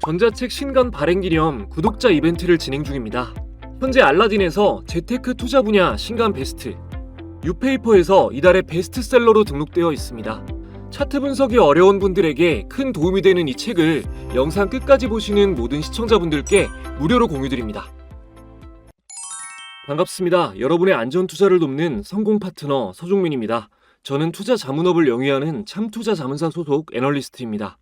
전자책 신간 발행 기념 구독자 이벤트를 진행 중입니다. 현재 알라딘에서 재테크 투자 분야 신간 베스트, 뉴페이퍼에서 이달의 베스트셀러로 등록되어 있습니다. 차트 분석이 어려운 분들에게 큰 도움이 되는 이 책을 영상 끝까지 보시는 모든 시청자분들께 무료로 공유드립니다. 반갑습니다. 여러분의 안전 투자를 돕는 성공 파트너 서종민입니다. 저는 투자 자문업을 영위하는 참투자 자문사 소속 애널리스트입니다.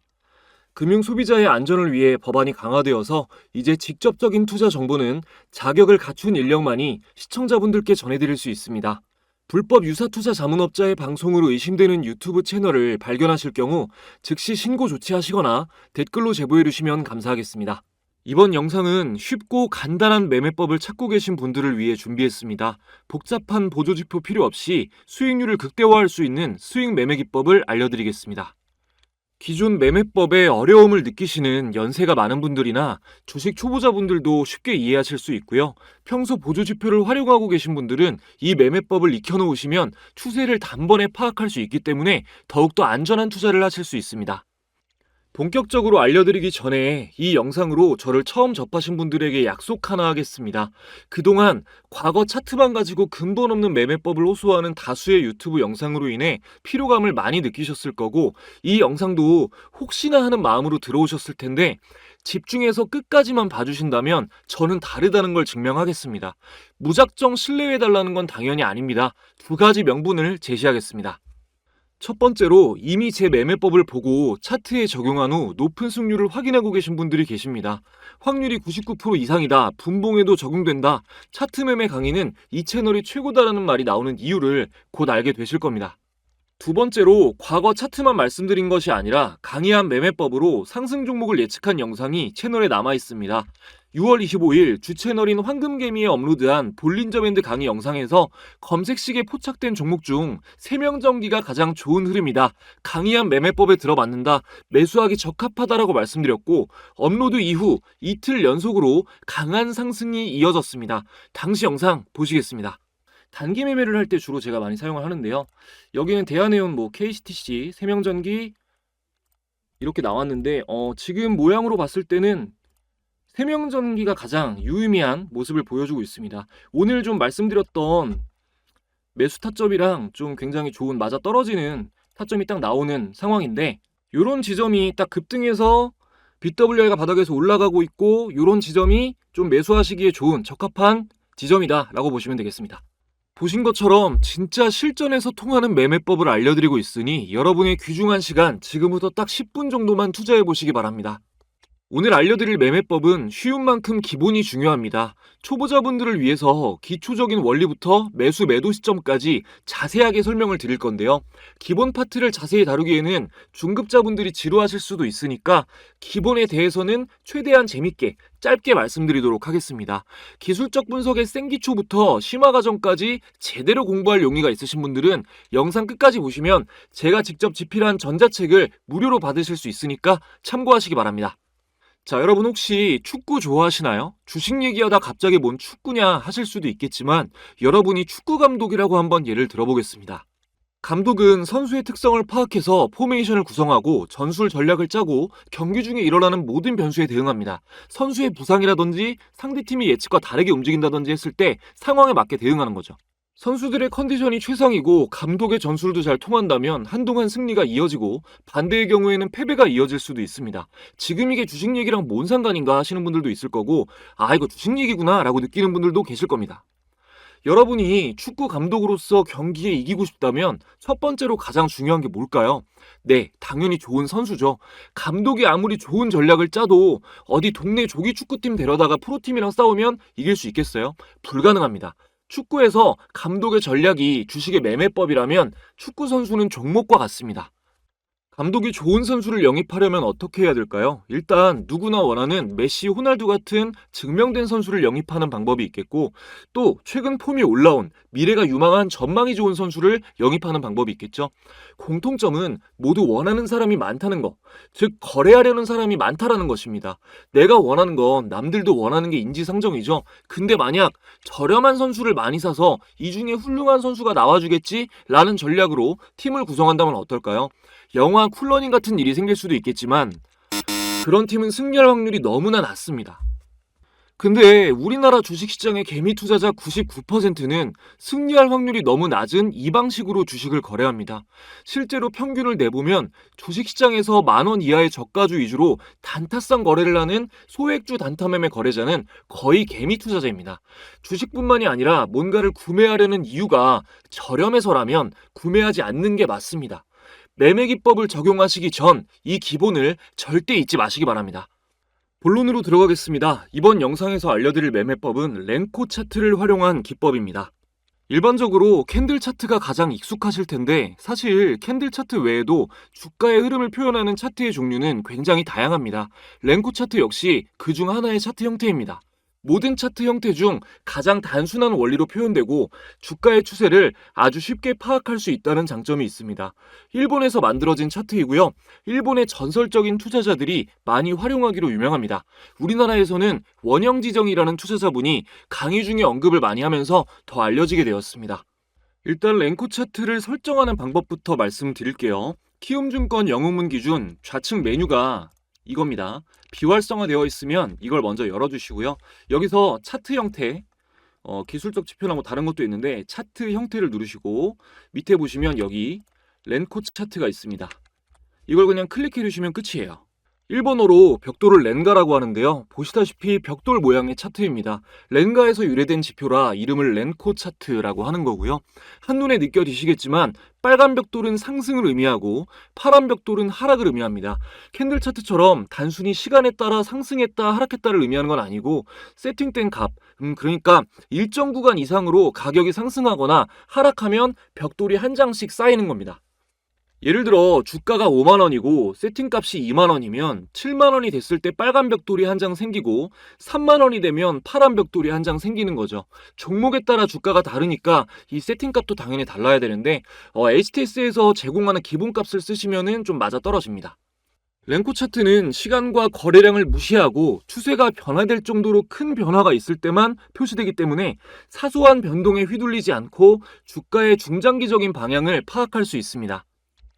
금융 소비자의 안전을 위해 법안이 강화되어서 이제 직접적인 투자 정보는 자격을 갖춘 인력만이 시청자분들께 전해드릴 수 있습니다. 불법 유사 투자 자문업자의 방송으로 의심되는 유튜브 채널을 발견하실 경우 즉시 신고 조치하시거나 댓글로 제보해 주시면 감사하겠습니다. 이번 영상은 쉽고 간단한 매매법을 찾고 계신 분들을 위해 준비했습니다. 복잡한 보조지표 필요 없이 수익률을 극대화할 수 있는 수익 매매 기법을 알려드리겠습니다. 기존 매매법에 어려움을 느끼시는 연세가 많은 분들이나 주식 초보자분들도 쉽게 이해하실 수 있고요. 평소 보조지표를 활용하고 계신 분들은 이 매매법을 익혀놓으시면 추세를 단번에 파악할 수 있기 때문에 더욱더 안전한 투자를 하실 수 있습니다. 본격적으로 알려드리기 전에 이 영상으로 저를 처음 접하신 분들에게 약속 하나 하겠습니다. 그동안 과거 차트만 가지고 근본 없는 매매법을 호소하는 다수의 유튜브 영상으로 인해 피로감을 많이 느끼셨을 거고, 이 영상도 혹시나 하는 마음으로 들어오셨을 텐데 집중해서 끝까지만 봐주신다면 저는 다르다는 걸 증명하겠습니다. 무작정 신뢰해달라는 건 당연히 아닙니다. 두 가지 명분을 제시하겠습니다. 첫 번째로 이미 제 매매법을 보고 차트에 적용한 후 높은 승률을 확인하고 계신 분들이 계십니다. 확률이 99% 이상이다, 분봉에도 적용된다, 차트 매매 강의는 이 채널이 최고다라는 말이 나오는 이유를 곧 알게 되실 겁니다. 두 번째로 과거 차트만 말씀드린 것이 아니라 강의한 매매법으로 상승 종목을 예측한 영상이 채널에 남아 있습니다. 6월 25일 주 채널인 황금개미에 업로드한 볼린저밴드 강의 영상에서 검색식에 포착된 종목 중 세명전기가 가장 좋은 흐름이다, 강의한 매매법에 들어맞는다, 매수하기 적합하다라고 말씀드렸고, 업로드 이후 이틀 연속으로 강한 상승이 이어졌습니다. 당시 영상 보시겠습니다. 단기 매매를 할 때 주로 제가 많이 사용을 하는데요. 여기는 대한해운, KCTC, 세명전기 이렇게 나왔는데 지금 모양으로 봤을 때는 세명전기가 가장 유의미한 모습을 보여주고 있습니다. 오늘 좀 말씀드렸던 매수 타점이랑 좀 굉장히 좋은 맞아떨어지는 타점이 딱 나오는 상황인데, 이런 지점이 딱 급등해서 BWI가 바닥에서 올라가고 있고, 이런 지점이 좀 매수하시기에 좋은 적합한 지점이다 라고 보시면 되겠습니다. 보신 것처럼 진짜 실전에서 통하는 매매법을 알려드리고 있으니 여러분의 귀중한 시간 지금부터 딱 10분 정도만 투자해 보시기 바랍니다. 오늘 알려드릴 매매법은 쉬운 만큼 기본이 중요합니다. 초보자분들을 위해서 기초적인 원리부터 매수 매도 시점까지 자세하게 설명을 드릴 건데요. 기본 파트를 자세히 다루기에는 중급자분들이 지루하실 수도 있으니까 기본에 대해서는 최대한 재밌게 짧게 말씀드리도록 하겠습니다. 기술적 분석의 생기초부터 심화 과정까지 제대로 공부할 용의가 있으신 분들은 영상 끝까지 보시면 제가 직접 집필한 전자책을 무료로 받으실 수 있으니까 참고하시기 바랍니다. 자, 여러분 혹시 축구 좋아하시나요? 주식 얘기하다 갑자기 뭔 축구냐 하실 수도 있겠지만, 여러분이 축구 감독이라고 한번 예를 들어보겠습니다. 감독은 선수의 특성을 파악해서 포메이션을 구성하고 전술 전략을 짜고 경기 중에 일어나는 모든 변수에 대응합니다. 선수의 부상이라든지 상대팀이 예측과 다르게 움직인다든지 했을 때 상황에 맞게 대응하는 거죠. 선수들의 컨디션이 최상이고 감독의 전술도 잘 통한다면 한동안 승리가 이어지고, 반대의 경우에는 패배가 이어질 수도 있습니다. 지금 이게 주식 얘기랑 뭔 상관인가 하시는 분들도 있을 거고, 이거 주식 얘기구나 라고 느끼는 분들도 계실 겁니다. 여러분이 축구 감독으로서 경기에 이기고 싶다면 첫 번째로 가장 중요한 게 뭘까요? 네, 당연히 좋은 선수죠. 감독이 아무리 좋은 전략을 짜도 어디 동네 조기 축구팀 데려다가 프로팀이랑 싸우면 이길 수 있겠어요? 불가능합니다. 축구에서 감독의 전략이 주식의 매매법이라면 축구 선수는 종목과 같습니다. 감독이 좋은 선수를 영입하려면 어떻게 해야 될까요? 일단 누구나 원하는 메시, 호날두 같은 증명된 선수를 영입하는 방법이 있겠고, 또 최근 폼이 올라온 미래가 유망한 전망이 좋은 선수를 영입하는 방법이 있겠죠. 공통점은 모두 원하는 사람이 많다는 거, 즉 거래하려는 사람이 많다라는 것입니다. 내가 원하는 건 남들도 원하는 게 인지상정이죠. 근데 만약 저렴한 선수를 많이 사서 이 중에 훌륭한 선수가 나와주겠지라는 전략으로 팀을 구성한다면 어떨까요? 영화 쿨러닝 같은 일이 생길 수도 있겠지만 그런 팀은 승리할 확률이 너무나 낮습니다. 근데 우리나라 주식시장의 개미 투자자 99%는 승리할 확률이 너무 낮은 이 방식으로 주식을 거래합니다. 실제로 평균을 내보면 주식시장에서 10,000원 이하의 저가주 위주로 단타성 거래를 하는 소액주 단타매매 거래자는 거의 개미 투자자입니다. 주식뿐만이 아니라 뭔가를 구매하려는 이유가 저렴해서라면 구매하지 않는 게 맞습니다. 매매 기법을 적용하시기 전 이 기본을 절대 잊지 마시기 바랍니다. 본론으로 들어가겠습니다. 이번 영상에서 알려드릴 매매법은 렌코 차트를 활용한 기법입니다. 일반적으로 캔들 차트가 가장 익숙하실 텐데 사실 캔들 차트 외에도 주가의 흐름을 표현하는 차트의 종류는 굉장히 다양합니다. 렌코 차트 역시 그 중 하나의 차트 형태입니다. 모든 차트 형태 중 가장 단순한 원리로 표현되고 주가의 추세를 아주 쉽게 파악할 수 있다는 장점이 있습니다. 일본에서 만들어진 차트이고요. 일본의 전설적인 투자자들이 많이 활용하기로 유명합니다. 우리나라에서는 원영지정이라는 투자자분이 강의 중에 언급을 많이 하면서 더 알려지게 되었습니다. 일단 렌코 차트를 설정하는 방법부터 말씀드릴게요. 키움증권 영웅문 기준 좌측 메뉴가 이겁니다. 비활성화되어 있으면 이걸 먼저 열어주시고요. 여기서 차트 형태, 기술적 지표나 뭐 다른 것도 있는데 차트 형태를 누르시고 밑에 보시면 여기 렌코 차트가 있습니다. 이걸 그냥 클릭해 주시면 끝이에요. 일본어로 벽돌을 렌가라고 하는데요. 보시다시피 벽돌 모양의 차트입니다. 렌가에서 유래된 지표라 이름을 렌코 차트라고 하는 거고요. 한눈에 느껴지시겠지만 빨간 벽돌은 상승을 의미하고 파란 벽돌은 하락을 의미합니다. 캔들 차트처럼 단순히 시간에 따라 상승했다 하락했다를 의미하는 건 아니고 세팅된 값, 그러니까 일정 구간 이상으로 가격이 상승하거나 하락하면 벽돌이 한 장씩 쌓이는 겁니다. 예를 들어 주가가 5만 원이고 세팅값이 2만 원이면 7만 원이 됐을 때 빨간 벽돌이 한 장 생기고 3만 원이 되면 파란 벽돌이 한 장 생기는 거죠. 종목에 따라 주가가 다르니까 이 세팅값도 당연히 달라야 되는데 HTS에서 제공하는 기본값을 쓰시면은 좀 맞아 떨어집니다. 렌코 차트는 시간과 거래량을 무시하고 추세가 변화될 정도로 큰 변화가 있을 때만 표시되기 때문에 사소한 변동에 휘둘리지 않고 주가의 중장기적인 방향을 파악할 수 있습니다.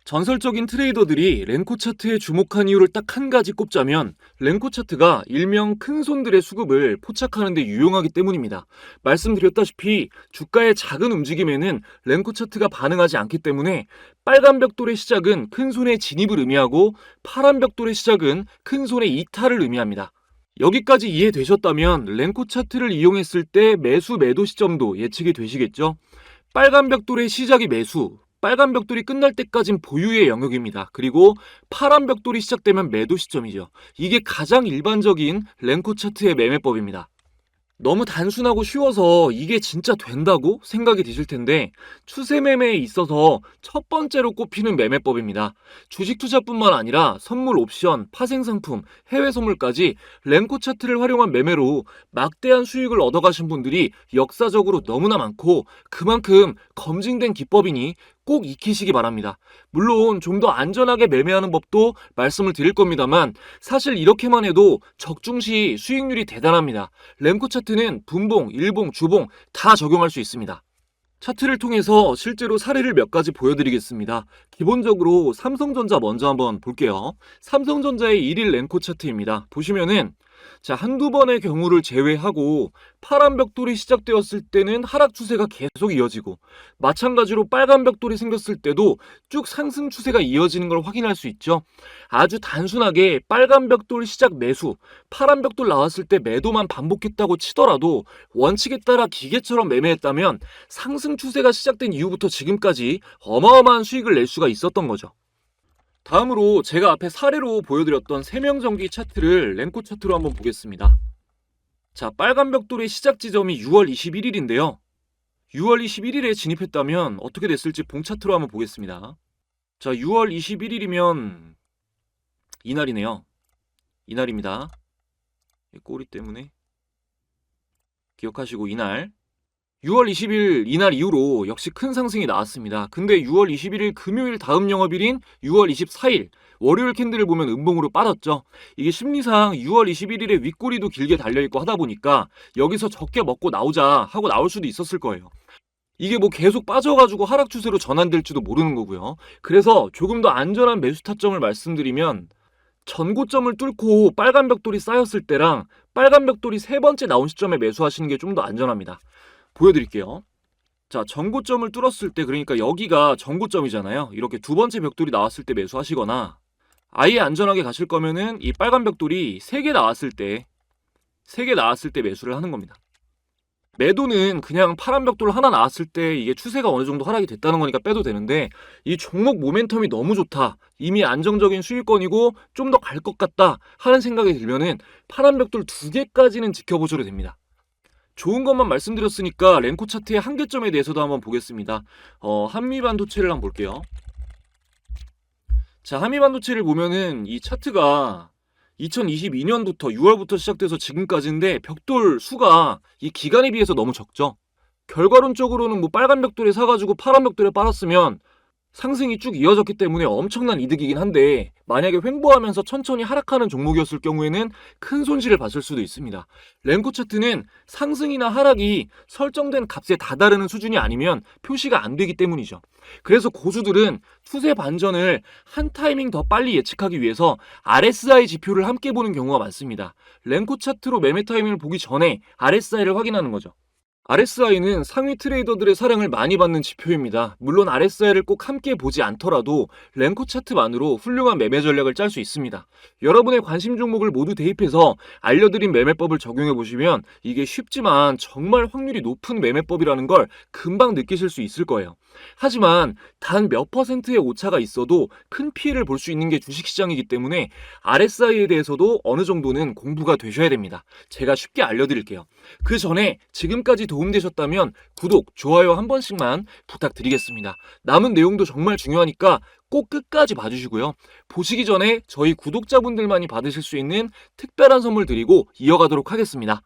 전설적인 트레이더들이 렌코 차트에 주목한 이유를 딱 한 가지 꼽자면 렌코 차트가 일명 큰손들의 수급을 포착하는 데 유용하기 때문입니다. 말씀드렸다시피 주가의 작은 움직임에는 렌코 차트가 반응하지 않기 때문에 빨간 벽돌의 시작은 큰손의 진입을 의미하고 파란 벽돌의 시작은 큰손의 이탈을 의미합니다. 여기까지 이해되셨다면 렌코 차트를 이용했을 때 매수 매도 시점도 예측이 되시겠죠? 빨간 벽돌의 시작이 매수, 빨간 벽돌이 끝날 때까진 보유의 영역입니다. 그리고 파란 벽돌이 시작되면 매도 시점이죠. 이게 가장 일반적인 렌코 차트의 매매법입니다. 너무 단순하고 쉬워서 이게 진짜 된다고 생각이 드실 텐데 추세 매매에 있어서 첫 번째로 꼽히는 매매법입니다. 주식 투자뿐만 아니라 선물 옵션, 파생 상품, 해외 선물까지 렌코 차트를 활용한 매매로 막대한 수익을 얻어가신 분들이 역사적으로 너무나 많고 그만큼 검증된 기법이니 꼭 익히시기 바랍니다. 물론 좀 더 안전하게 매매하는 법도 말씀을 드릴 겁니다만 사실 이렇게만 해도 적중 시 수익률이 대단합니다. 렌코 차트는 분봉, 일봉, 주봉 다 적용할 수 있습니다. 차트를 통해서 실제로 사례를 몇 가지 보여드리겠습니다. 기본적으로 삼성전자 먼저 한번 볼게요. 삼성전자의 1일 렌코 차트입니다. 보시면은 한두 번의 경우를 제외하고 파란 벽돌이 시작되었을 때는 하락 추세가 계속 이어지고 마찬가지로 빨간 벽돌이 생겼을 때도 쭉 상승 추세가 이어지는 걸 확인할 수 있죠. 아주 단순하게 빨간 벽돌 시작 매수, 파란 벽돌 나왔을 때 매도만 반복했다고 치더라도 원칙에 따라 기계처럼 매매했다면 상승 추세가 시작된 이후부터 지금까지 어마어마한 수익을 낼 수가 있었던 거죠. 다음으로 제가 앞에 사례로 보여드렸던 세명전기 차트를 렌코 차트로 한번 보겠습니다. 빨간 벽돌의 시작 지점이 6월 21일인데요. 6월 21일에 진입했다면 어떻게 됐을지 봉 차트로 한번 보겠습니다. 자, 6월 21일이면 이날이네요. 이날입니다. 꼬리 때문에 기억하시고 이날 6월 20일 이날 이후로 역시 큰 상승이 나왔습니다. 근데 6월 21일 금요일 다음 영업일인 6월 24일 월요일 캔들을 보면 음봉으로 빠졌죠. 이게 심리상 6월 21일에 윗꼬리도 길게 달려있고 하다 보니까 여기서 적게 먹고 나오자 하고 나올 수도 있었을 거예요. 이게 뭐 계속 빠져가지고 하락 추세로 전환될지도 모르는 거고요. 그래서 조금 더 안전한 매수 타점을 말씀드리면 전고점을 뚫고 빨간 벽돌이 쌓였을 때랑 빨간 벽돌이 세 번째 나온 시점에 매수하시는 게 좀 더 안전합니다. 보여드릴게요. 자, 전고점을 뚫었을 때, 그러니까 여기가 전고점이잖아요. 이렇게 두 번째 벽돌이 나왔을 때 매수하시거나, 아예 안전하게 가실 거면은 이 빨간 벽돌이 3개 나왔을 때 매수를 하는 겁니다. 매도는 그냥 파란 벽돌 하나 나왔을 때 이게 추세가 어느 정도 하락이 됐다는 거니까 빼도 되는데, 이 종목 모멘텀이 너무 좋다, 이미 안정적인 수익권이고 좀 더 갈 것 같다 하는 생각이 들면은 파란 벽돌 2개까지는 지켜보셔도 됩니다. 좋은 것만 말씀드렸으니까 랭코 차트의 한계점에 대해서도 한번 보겠습니다. 한미반도체를 한번 볼게요. 자, 한미반도체를 보면은 이 차트가 2022년부터 6월부터 시작돼서 지금까지인데 벽돌 수가 이 기간에 비해서 너무 적죠. 결과론적으로는 뭐 빨간 벽돌에 사가지고 파란 벽돌에 빨았으면 상승이 쭉 이어졌기 때문에 엄청난 이득이긴 한데, 만약에 횡보하면서 천천히 하락하는 종목이었을 경우에는 큰 손실을 봤을 수도 있습니다. 랭코 차트는 상승이나 하락이 설정된 값에 다다르는 수준이 아니면 표시가 안 되기 때문이죠. 그래서 고수들은 추세 반전을 한 타이밍 더 빨리 예측하기 위해서 RSI 지표를 함께 보는 경우가 많습니다. 랭코 차트로 매매 타이밍을 보기 전에 RSI를 확인하는 거죠. RSI는 상위 트레이더들의 사랑을 많이 받는 지표입니다. 물론 RSI를 꼭 함께 보지 않더라도 랭코 차트만으로 훌륭한 매매 전략을 짤 수 있습니다. 여러분의 관심 종목을 모두 대입해서 알려드린 매매법을 적용해 보시면 이게 쉽지만 정말 확률이 높은 매매법이라는 걸 금방 느끼실 수 있을 거예요. 하지만 단 몇 퍼센트의 오차가 있어도 큰 피해를 볼 수 있는 게 주식시장이기 때문에 RSI에 대해서도 어느 정도는 공부가 되셔야 됩니다. 제가 쉽게 알려드릴게요. 그 전에 지금까지 도움되셨다면 구독, 좋아요 한 번씩만 부탁드리겠습니다. 남은 내용도 정말 중요하니까 꼭 끝까지 봐주시고요. 보시기 전에 저희 구독자분들만이 받으실 수 있는 특별한 선물 드리고 이어가도록 하겠습니다.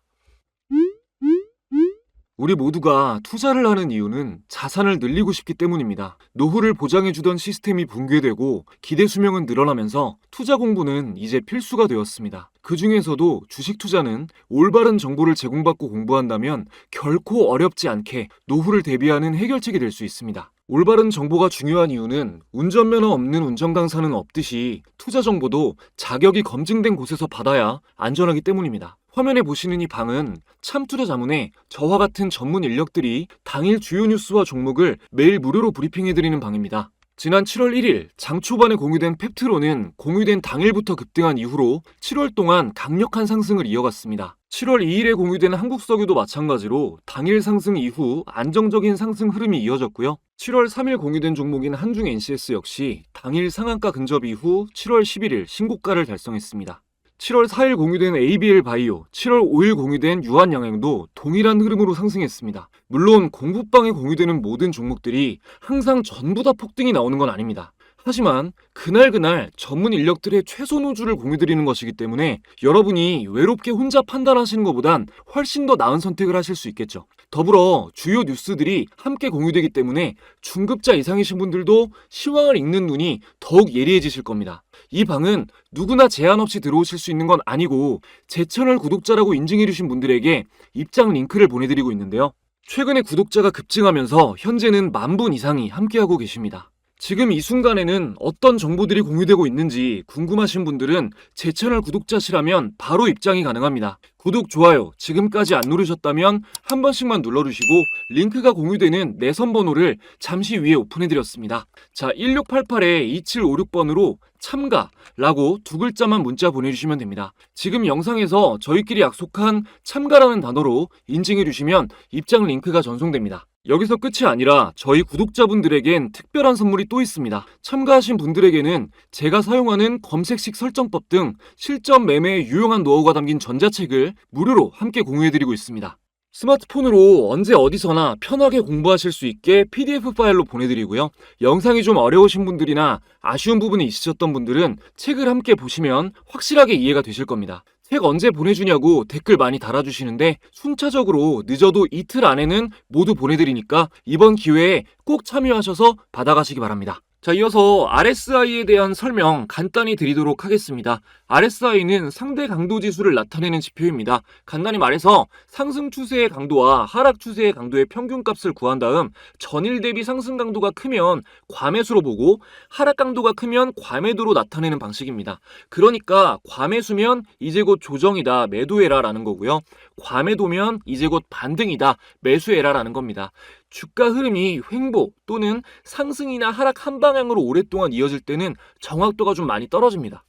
우리 모두가 투자를 하는 이유는 자산을 늘리고 싶기 때문입니다. 노후를 보장해주던 시스템이 붕괴되고 기대 수명은 늘어나면서 투자 공부는 이제 필수가 되었습니다. 그 중에서도 주식 투자는 올바른 정보를 제공받고 공부한다면 결코 어렵지 않게 노후를 대비하는 해결책이 될 수 있습니다. 올바른 정보가 중요한 이유는 운전면허 없는 운전 강사는 없듯이 투자 정보도 자격이 검증된 곳에서 받아야 안전하기 때문입니다. 화면에 보시는 이 방은 참투자자문에 저와 같은 전문 인력들이 당일 주요 뉴스와 종목을 매일 무료로 브리핑해드리는 방입니다. 지난 7월 1일 장 초반에 공유된 펩트로는 공유된 당일부터 급등한 이후로 7월 동안 강력한 상승을 이어갔습니다. 7월 2일에 공유된 한국석유도 마찬가지로 당일 상승 이후 안정적인 상승 흐름이 이어졌고요. 7월 3일 공유된 종목인 한중 NCS 역시 당일 상한가 근접 이후 7월 11일 신고가를 달성했습니다. 7월 4일 공유된 ABL 바이오, 7월 5일 공유된 유한양행도 동일한 흐름으로 상승했습니다. 물론 공부방에 공유되는 모든 종목들이 항상 전부 다 폭등이 나오는 건 아닙니다. 하지만 그날 전문 인력들의 최소 노주를 공유드리는 것이기 때문에 여러분이 외롭게 혼자 판단하시는 것보단 훨씬 더 나은 선택을 하실 수 있겠죠. 더불어 주요 뉴스들이 함께 공유되기 때문에 중급자 이상이신 분들도 시황을 읽는 눈이 더욱 예리해지실 겁니다. 이 방은 누구나 제한 없이 들어오실 수 있는 건 아니고 제 채널 구독자라고 인증해주신 분들에게 입장 링크를 보내드리고 있는데요. 최근에 구독자가 급증하면서 현재는 10,000분 이상이 함께하고 계십니다. 지금 이 순간에는 어떤 정보들이 공유되고 있는지 궁금하신 분들은 제 채널 구독자시라면 바로 입장이 가능합니다. 구독, 좋아요 지금까지 안 누르셨다면 한 번씩만 눌러주시고 링크가 공유되는 내선 번호를 잠시 위에 오픈해드렸습니다. 자, 1688-2756번으로 참가라고 두 글자만 문자 보내주시면 됩니다. 지금 영상에서 저희끼리 약속한 참가라는 단어로 인증해주시면 입장 링크가 전송됩니다. 여기서 끝이 아니라 저희 구독자분들에겐 특별한 선물이 또 있습니다. 참가하신 분들에게는 제가 사용하는 검색식 설정법 등 실전 매매의 유용한 노하우가 담긴 전자책을 무료로 함께 공유해드리고 있습니다. 스마트폰으로 언제 어디서나 편하게 공부하실 수 있게 PDF 파일로 보내드리고요. 영상이 좀 어려우신 분들이나 아쉬운 부분이 있으셨던 분들은 책을 함께 보시면 확실하게 이해가 되실 겁니다. 책 언제 보내주냐고 댓글 많이 달아주시는데 순차적으로 늦어도 이틀 안에는 모두 보내드리니까 이번 기회에 꼭 참여하셔서 받아가시기 바랍니다. 자, 이어서 RSI에 대한 설명 간단히 드리도록 하겠습니다. RSI는 상대 강도 지수를 나타내는 지표입니다. 간단히 말해서 상승 추세의 강도와 하락 추세의 강도의 평균값을 구한 다음 전일 대비 상승 강도가 크면 과매수로 보고 하락 강도가 크면 과매도로 나타내는 방식입니다. 그러니까 과매수면 이제 곧 조정이다, 매도해라 라는 거고요. 과매도면 이제 곧 반등이다, 매수해라 라는 겁니다. 주가 흐름이 횡보 또는 상승이나 하락 한 방향으로 오랫동안 이어질 때는 정확도가 좀 많이 떨어집니다.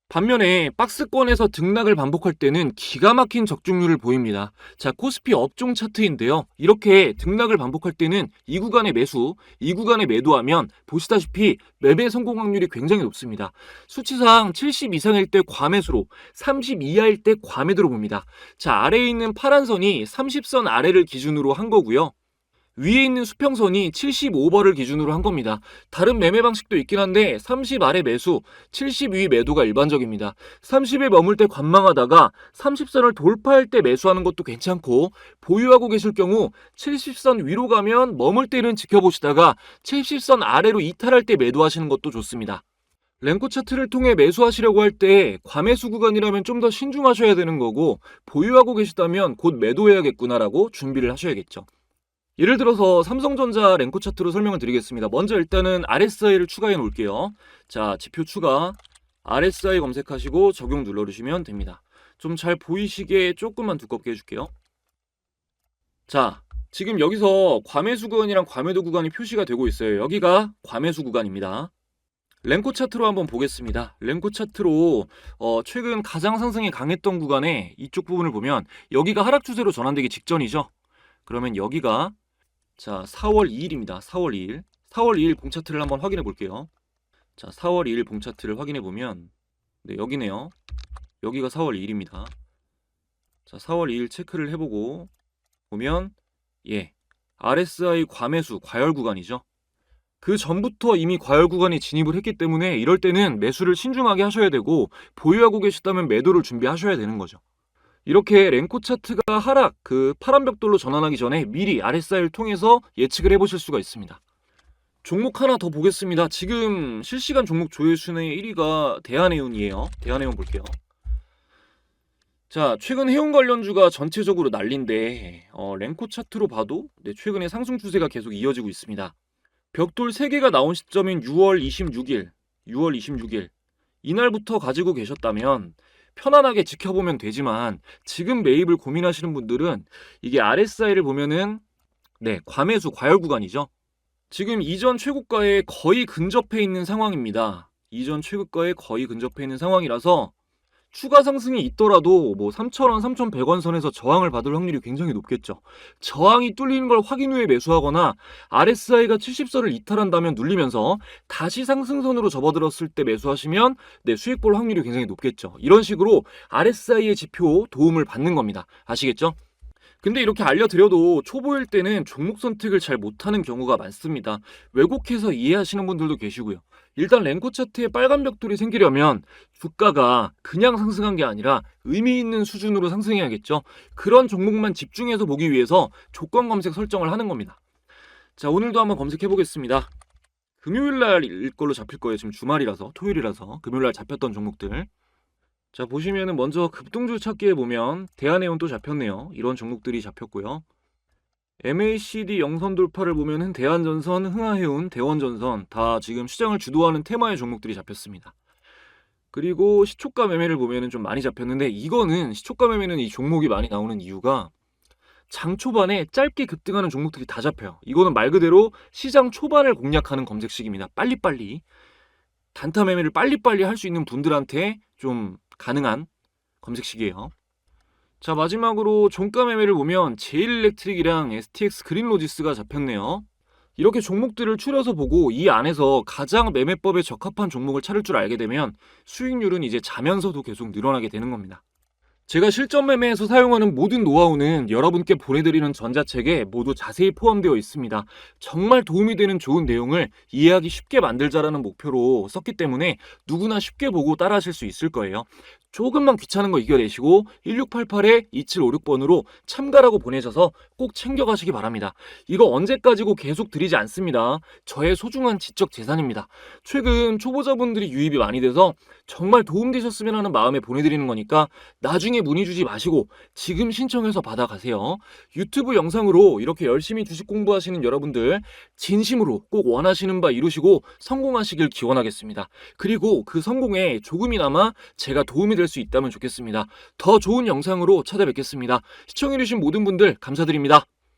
반면에 박스권에서 등락을 반복할 때는 기가 막힌 적중률을 보입니다. 자, 코스피 업종 차트인데요. 이렇게 등락을 반복할 때는 이 구간에 매수, 이 구간에 매도하면 보시다시피 매매 성공 확률이 굉장히 높습니다. 수치상 70 이상일 때 과매수로, 30 이하일 때 과매도로 봅니다. 자, 아래에 있는 파란 선이 30선 아래를 기준으로 한 거고요. 위에 있는 수평선이 75버를 기준으로 한 겁니다. 다른 매매 방식도 있긴 한데 30 아래 매수, 70 위 매도가 일반적입니다. 30에 머물 때 관망하다가 30선을 돌파할 때 매수하는 것도 괜찮고, 보유하고 계실 경우 70선 위로 가면 머물 때는 지켜보시다가 70선 아래로 이탈할 때 매도하시는 것도 좋습니다. 랭코 차트를 통해 매수하시려고 할 때 과매수 구간이라면 좀 더 신중하셔야 되는 거고, 보유하고 계시다면 곧 매도해야겠구나라고 준비를 하셔야겠죠. 예를 들어서 삼성전자 랭코 차트로 설명을 드리겠습니다. 먼저 일단은 RSI를 추가해 놓을게요. 자, 지표 추가, RSI 검색하시고 적용 눌러주시면 됩니다. 좀 잘 보이시게 조금만 두껍게 해줄게요. 자, 지금 여기서 과매수 구간이랑 과매도 구간이 표시가 되고 있어요. 여기가 과매수 구간입니다. 랭코 차트로 한번 보겠습니다. 랭코 차트로 최근 가장 상승이 강했던 구간에 이쪽 부분을 보면 여기가 하락 추세로 전환되기 직전이죠. 그러면 여기가 자, 4월 2일입니다. 4월 2일. 4월 2일 봉차트를 한번 확인해 볼게요. 자, 4월 2일 봉차트를 확인해 보면 네, 여기네요. 여기가 4월 2일입니다. 자, 4월 2일 체크를 해보고 보면 예, RSI 과매수 과열 구간이죠. 그 전부터 이미 과열 구간에 진입을 했기 때문에 이럴 때는 매수를 신중하게 하셔야 되고, 보유하고 계시다면 매도를 준비하셔야 되는 거죠. 이렇게 랭코 차트가 하락, 그 파란 벽돌로 전환하기 전에 미리 RSI를 통해서 예측을 해보실 수가 있습니다. 종목 하나 더 보겠습니다. 지금 실시간 종목 조회순의 1위가 대한해운이에요. 대한해운 볼게요. 자, 최근 해운 관련주가 전체적으로 난리인데 랭코 차트로 봐도 네, 최근에 상승 추세가 계속 이어지고 있습니다. 벽돌 3개가 나온 시점인 6월 26일 이날부터 가지고 계셨다면 편안하게 지켜보면 되지만, 지금 매입을 고민하시는 분들은 이게 RSI를 보면은 네, 과매수 과열 구간이죠. 지금 이전 최고가에 거의 근접해 있는 상황입니다. 이전 최고가에 거의 근접해 있는 상황이라서 추가 상승이 있더라도 뭐 3,000원, 3,100원 선에서 저항을 받을 확률이 굉장히 높겠죠. 저항이 뚫리는 걸 확인 후에 매수하거나 RSI가 70선을 이탈한다면 눌리면서 다시 상승선으로 접어들었을 때 매수하시면 네, 수익 볼 확률이 굉장히 높겠죠. 이런 식으로 RSI의 지표 도움을 받는 겁니다. 아시겠죠? 근데 이렇게 알려드려도 초보일 때는 종목 선택을 잘 못하는 경우가 많습니다. 왜곡해서 이해하시는 분들도 계시고요. 일단 랭코 차트에 빨간 벽돌이 생기려면 주가가 그냥 상승한 게 아니라 의미 있는 수준으로 상승해야겠죠. 그런 종목만 집중해서 보기 위해서 조건 검색 설정을 하는 겁니다. 자, 오늘도 한번 검색해 보겠습니다. 금요일 날일 걸로 잡힐 거예요. 지금 주말이라서, 토요일이라서 금요일 날 잡혔던 종목들. 자, 보시면은 먼저 급등주 찾기에 보면 대한해운 또 잡혔네요. 이런 종목들이 잡혔고요. MACD 영선 돌파를 보면은 대한전선, 흥하해운, 대원전선 다 지금 시장을 주도하는 테마의 종목들이 잡혔습니다. 그리고 시초가 매매를 보면은 좀 많이 잡혔는데, 이거는 시초가 매매는 이 종목이 많이 나오는 이유가 장 초반에 짧게 급등하는 종목들이 다 잡혀요. 이거는 말 그대로 시장 초반을 공략하는 검색식입니다. 빨리빨리 단타 매매를 빨리빨리 할 수 있는 분들한테 좀 가능한 검색식이에요. 자, 마지막으로 종가 매매를 보면 제일일렉트릭이랑 STX 그린로지스가 잡혔네요. 이렇게 종목들을 추려서 보고 이 안에서 가장 매매법에 적합한 종목을 찾을 줄 알게 되면 수익률은 이제 자면서도 계속 늘어나게 되는 겁니다. 제가 실전 매매에서 사용하는 모든 노하우는 여러분께 보내드리는 전자책에 모두 자세히 포함되어 있습니다. 정말 도움이 되는 좋은 내용을 이해하기 쉽게 만들자라는 목표로 썼기 때문에 누구나 쉽게 보고 따라하실 수 있을 거예요. 조금만 귀찮은 거 이겨내시고 1688-2756번으로 참가라고 보내셔서 꼭 챙겨가시기 바랍니다. 이거 언제까지고 계속 드리지 않습니다. 저의 소중한 지적 재산입니다. 최근 초보자분들이 유입이 많이 돼서 정말 도움되셨으면 하는 마음에 보내드리는 거니까 나중에 문의 주지 마시고 지금 신청해서 받아가세요. 유튜브 영상으로 이렇게 열심히 주식 공부하시는 여러분들 진심으로 꼭 원하시는 바 이루시고 성공하시길 기원하겠습니다. 그리고 그 성공에 조금이나마 제가 도움이 될 수 있다면 좋겠습니다. 더 좋은 영상으로 찾아뵙겠습니다. 시청해주신 모든 분들 감사드립니다.